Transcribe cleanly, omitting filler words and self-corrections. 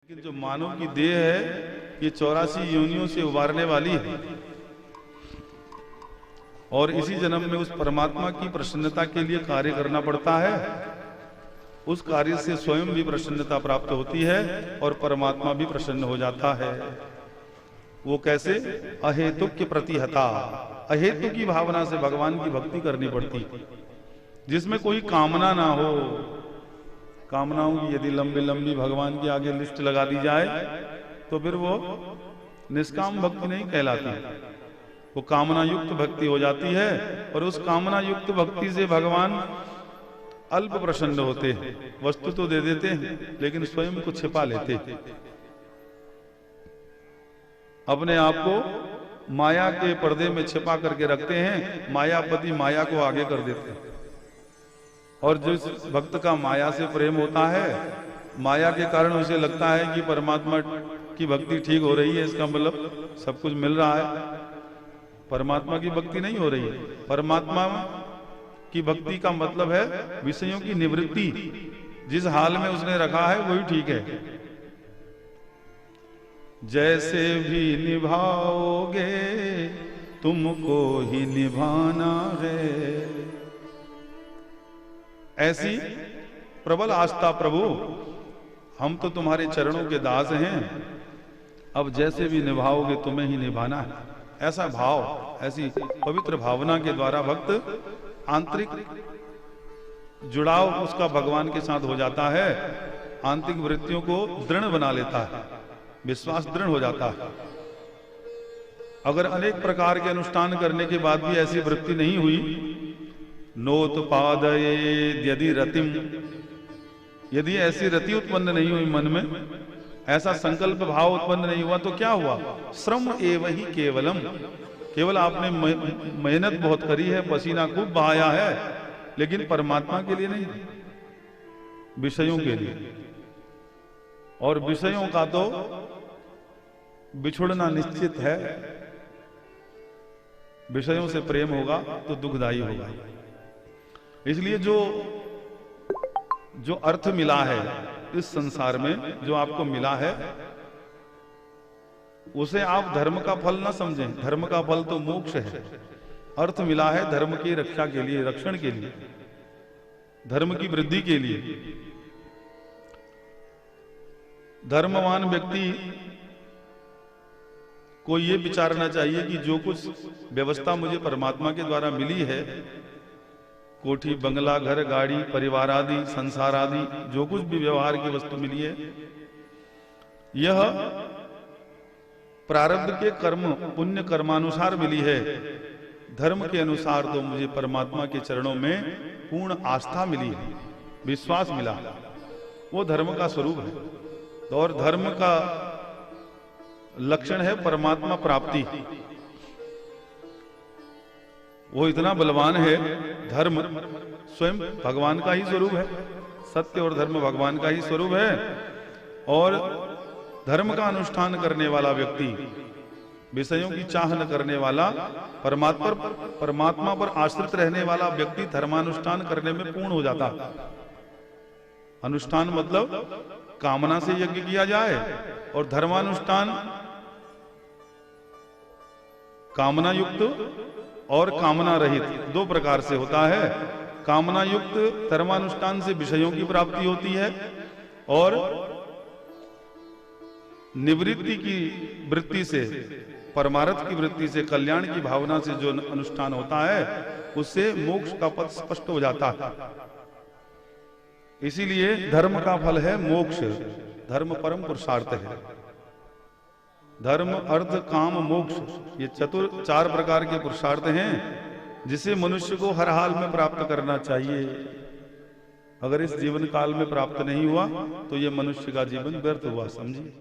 लेकिन जो मानव की देह है ये 84 योनियों से उबारने वाली है और इसी जन्म में उस परमात्मा की प्रसन्नता के लिए कार्य करना पड़ता है। उस कार्य से स्वयं भी प्रसन्नता प्राप्त होती है और परमात्मा भी प्रसन्न हो जाता है। वो कैसे? अहेतुक के प्रतिहता, अहेतु की भावना से भगवान की भक्ति करनी पड़ती, जिसमें कोई कामना ना हो। कामनाओं की यदि लंबी लंबी भगवान के आगे लिस्ट लगा दी जाए तो फिर वो निष्काम भक्ति नहीं कहलाती, वो कामना युक्त भक्ति हो जाती है। और उस कामना युक्त भक्ति से भगवान अल्प प्रसन्न होते हैं। वस्तु तो दे देते हैं लेकिन स्वयं को छिपा लेते हैं, अपने आप को माया के पर्दे में छिपा करके रखते हैं। मायापति माया को आगे कर देते हैं। और जिस भक्त का माया से प्रेम होता है, माया के कारण उसे लगता है कि परमात्मा की भक्ति ठीक हो रही है, इसका मतलब सब कुछ मिल रहा है। परमात्मा की भक्ति नहीं हो रही है। परमात्मा की भक्ति का मतलब है विषयों की निवृत्ति। जिस हाल में उसने रखा है वही ठीक है। जैसे भी निभाओगे तुमको ही निभाना है, ऐसी प्रबल आस्था प्रभु, हम तो तुम्हारे चरणों के दास हैं, अब जैसे भी निभाओगे तुम्हें ही निभाना है। ऐसा भाव, ऐसी पवित्र भावना के द्वारा भक्त आंतरिक जुड़ाव उसका भगवान के साथ हो जाता है। आंतरिक वृत्तियों को दृढ़ बना लेता है, विश्वास दृढ़ हो जाता है। अगर अनेक प्रकार के अनुष्ठान करने के बाद भी ऐसी वृत्ति नहीं हुई, नोत्पादयेद यदि रतिम, यदि ऐसी रति उत्पन्न नहीं हुई मन में, ऐसा संकल्प भाव उत्पन्न नहीं हुआ, तो क्या हुआ? श्रम एव ही केवलम, केवल आपने मेहनत बहुत करी है, पसीना खूब बहाया है, लेकिन परमात्मा के लिए नहीं, विषयों के लिए। और विषयों का तो बिछुड़ना निश्चित है। विषयों से प्रेम होगा तो दुखदायी होगा। इसलिए जो अर्थ मिला है इस संसार में, जो आपको मिला है, उसे आप धर्म का फल ना समझें। धर्म का फल तो मोक्ष है। अर्थ मिला है धर्म की रक्षा के लिए, रक्षण के लिए, धर्म की वृद्धि के लिए। धर्मवान व्यक्ति को यह विचारना चाहिए कि जो कुछ व्यवस्था मुझे परमात्मा के द्वारा मिली है, कोठी बंगला घर गाड़ी परिवार आदि संसार आदि जो कुछ भी व्यवहार की वस्तु मिली है, यह प्रारब्ध के कर्म पुण्य कर्मानुसार मिली है। धर्म के अनुसार तो मुझे परमात्मा के चरणों में पूर्ण आस्था मिली है, विश्वास मिला, वो धर्म का स्वरूप है। और धर्म का लक्षण है परमात्मा प्राप्ति। वो इतना बलवान है, धर्म स्वयं भगवान का ही स्वरूप है। सत्य और धर्म भगवान का ही स्वरूप है। और धर्म का अनुष्ठान करने वाला व्यक्ति, विषयों की चाह न करने वाला, परमात्मा पर आश्रित रहने वाला व्यक्ति धर्मानुष्ठान करने में पूर्ण हो जाता। अनुष्ठान मतलब कामना से यज्ञ किया जाए, और धर्मानुष्ठान कामना युक्त और कामना रहित दो प्रकार से होता है। कामना युक्त धर्मानुष्ठान से विषयों की प्राप्ति होती है, और निवृत्ति की वृत्ति से, परमार्थ की वृत्ति से, कल्याण की भावना से जो अनुष्ठान होता है, उससे मोक्ष का पथ स्पष्ट हो जाता है। इसीलिए धर्म का फल है मोक्ष। धर्म परम पुरुषार्थ है। धर्म अर्थ काम मोक्ष, ये चार प्रकार के पुरुषार्थ हैं जिसे मनुष्य को हर हाल में प्राप्त करना चाहिए। अगर इस जीवन काल में प्राप्त नहीं हुआ तो ये मनुष्य का जीवन व्यर्थ हुआ, समझिए।